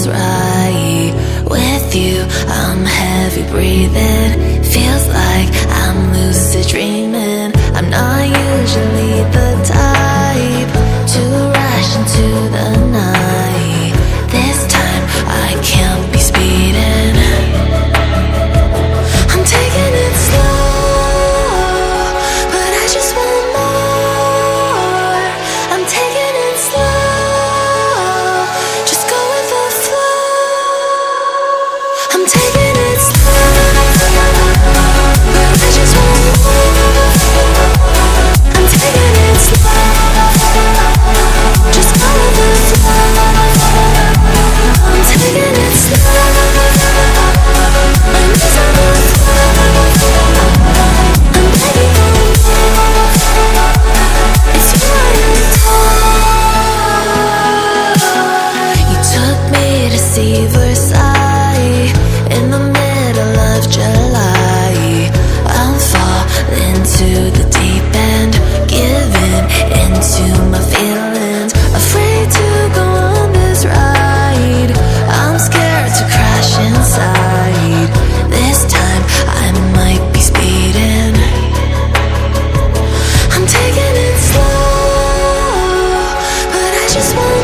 feels right. With you, I'm heavy breathing. Feels like I'm lucid dreaming. I'm not usually the type to rush into the night. This time I can't be speeding. I'm taking it slow, but I just want more. I'm taking it slow, just go with the flow. I'm taking it slow, but I just want more. I'm taking it slow, just go with the flow. I'm taking it slow, my knees on the floor. I'm begging for more. It's you I adore. You took me to see Versailles in the middle of July. I'll fall into the deep end, giving into my feelings. Afraid to go on this ride. I'm scared to crash inside. This time I might be speeding. I'm taking it slow, but I just want